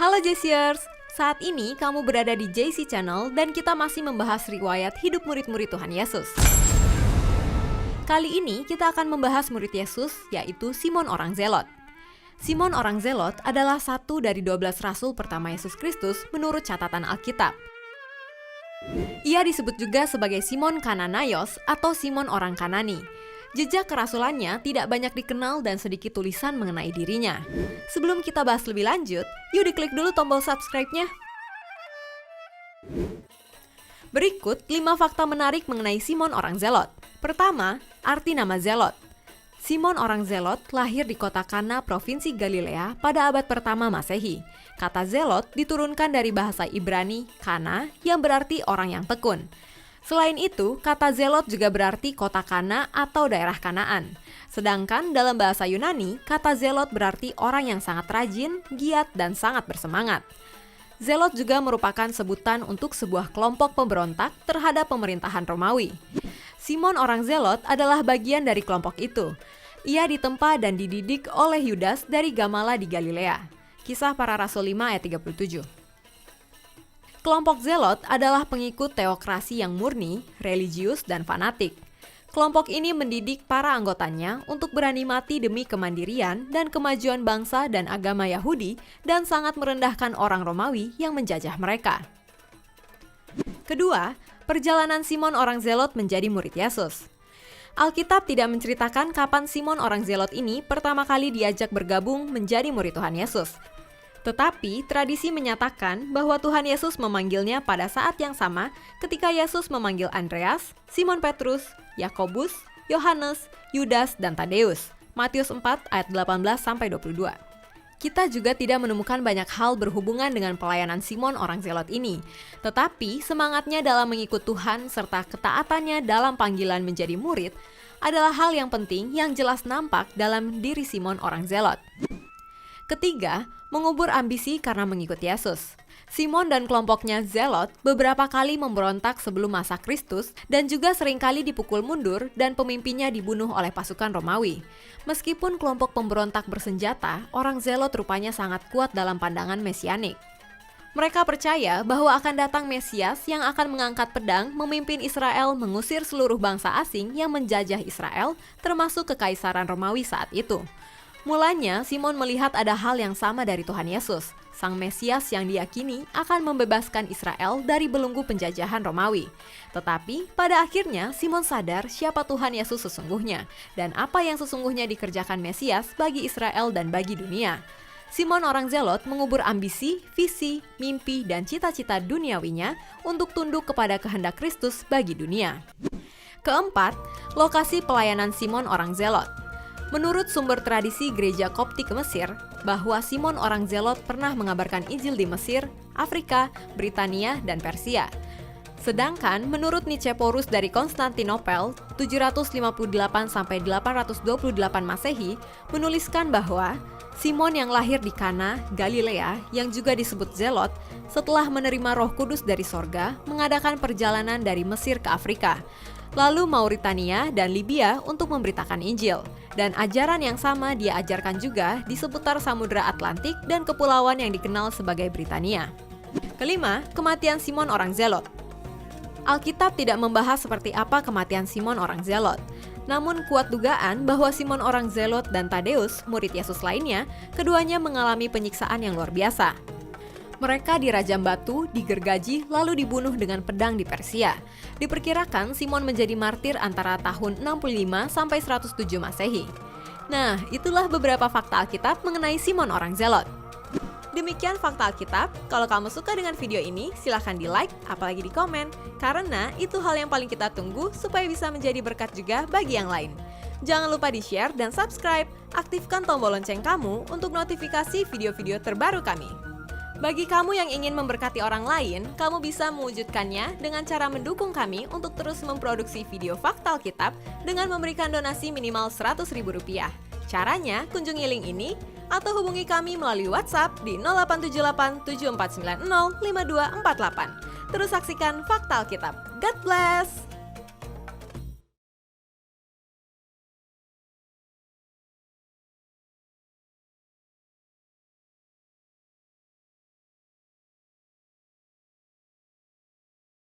Halo JCers, saat ini kamu berada di JC Channel dan kita masih membahas riwayat hidup murid-murid Tuhan Yesus. Kali ini kita akan membahas murid Yesus, yaitu Simon orang Zelot. Simon orang Zelot adalah satu dari 12 rasul pertama Yesus Kristus menurut catatan Alkitab. Ia disebut juga sebagai Simon Kananaios atau Simon orang Kanani. Jejak kerasulannya tidak banyak dikenal dan sedikit tulisan mengenai dirinya. Sebelum kita bahas lebih lanjut, yuk diklik dulu tombol subscribe-nya. Berikut 5 fakta menarik mengenai Simon orang Zelot. Pertama, arti nama Zelot. Simon orang Zelot lahir di kota Kana, Provinsi Galilea pada abad pertama Masehi. Kata Zelot diturunkan dari bahasa Ibrani, Kana, yang berarti orang yang tekun. Selain itu, kata Zelot juga berarti kota Kana atau daerah Kanaan. Sedangkan dalam bahasa Yunani, kata Zelot berarti orang yang sangat rajin, giat, dan sangat bersemangat. Zelot juga merupakan sebutan untuk sebuah kelompok pemberontak terhadap pemerintahan Romawi. Simon orang Zelot adalah bagian dari kelompok itu. Ia ditempa dan dididik oleh Yudas dari Gamala di Galilea. Kisah Para Rasul 5 ayat 37. Kelompok Zelot adalah pengikut teokrasi yang murni, religius, dan fanatik. Kelompok ini mendidik para anggotanya untuk berani mati demi kemandirian dan kemajuan bangsa dan agama Yahudi dan sangat merendahkan orang Romawi yang menjajah mereka. Kedua, perjalanan Simon orang Zelot menjadi murid Yesus. Alkitab tidak menceritakan kapan Simon orang Zelot ini pertama kali diajak bergabung menjadi murid Tuhan Yesus. Tetapi, tradisi menyatakan bahwa Tuhan Yesus memanggilnya pada saat yang sama ketika Yesus memanggil Andreas, Simon Petrus, Yakobus, Yohanes, Yudas, dan Tadeus. Matius 4 ayat 18-22. Kita juga tidak menemukan banyak hal berhubungan dengan pelayanan Simon orang Zelot ini. Tetapi, semangatnya dalam mengikut Tuhan serta ketaatannya dalam panggilan menjadi murid adalah hal yang penting yang jelas nampak dalam diri Simon orang Zelot. Ketiga, mengubur ambisi karena mengikut Yesus. Simon dan kelompoknya Zelot beberapa kali memberontak sebelum masa Kristus dan juga seringkali dipukul mundur dan pemimpinnya dibunuh oleh pasukan Romawi. Meskipun kelompok pemberontak bersenjata, orang Zelot rupanya sangat kuat dalam pandangan mesianik. Mereka percaya bahwa akan datang Mesias yang akan mengangkat pedang memimpin Israel mengusir seluruh bangsa asing yang menjajah Israel, termasuk kekaisaran Romawi saat itu. Mulanya, Simon melihat ada hal yang sama dari Tuhan Yesus. Sang Mesias yang diyakini akan membebaskan Israel dari belenggu penjajahan Romawi. Tetapi, pada akhirnya Simon sadar siapa Tuhan Yesus sesungguhnya dan apa yang sesungguhnya dikerjakan Mesias bagi Israel dan bagi dunia. Simon orang Zelot mengubur ambisi, visi, mimpi, dan cita-cita duniawinya untuk tunduk kepada kehendak Kristus bagi dunia. Keempat, lokasi pelayanan Simon orang Zelot. Menurut sumber tradisi gereja Koptik Mesir, bahwa Simon orang Zelot pernah mengabarkan Injil di Mesir, Afrika, Britania, dan Persia. Sedangkan menurut Nicephorus dari Konstantinopel, 758-828 Masehi, menuliskan bahwa Simon yang lahir di Kana, Galilea, yang juga disebut Zelot, setelah menerima Roh Kudus dari sorga, mengadakan perjalanan dari Mesir ke Afrika, lalu Mauritania dan Libya untuk memberitakan Injil. Dan ajaran yang sama dia ajarkan juga di seputar Samudra Atlantik dan kepulauan yang dikenal sebagai Britania. Kelima, kematian Simon orang Zelot. Alkitab tidak membahas seperti apa kematian Simon orang Zelot. Namun kuat dugaan bahwa Simon orang Zelot dan Tadeus, murid Yesus lainnya, keduanya mengalami penyiksaan yang luar biasa. Mereka dirajam batu, digergaji, lalu dibunuh dengan pedang di Persia. Diperkirakan Simon menjadi martir antara tahun 65 sampai 107 Masehi. Nah, itulah beberapa fakta Alkitab mengenai Simon orang Zelot. Demikian fakta Alkitab. Kalau kamu suka dengan video ini, silahkan di-like, apalagi di komen. Karena itu hal yang paling kita tunggu supaya bisa menjadi berkat juga bagi yang lain. Jangan lupa di-share dan subscribe. Aktifkan tombol lonceng kamu untuk notifikasi video-video terbaru kami. Bagi kamu yang ingin memberkati orang lain, kamu bisa mewujudkannya dengan cara mendukung kami untuk terus memproduksi video fakta Alkitab dengan memberikan donasi minimal Rp100.000. Caranya, kunjungi link ini atau hubungi kami melalui WhatsApp di 0878 7490 5248. Terus saksikan fakta Alkitab. God bless!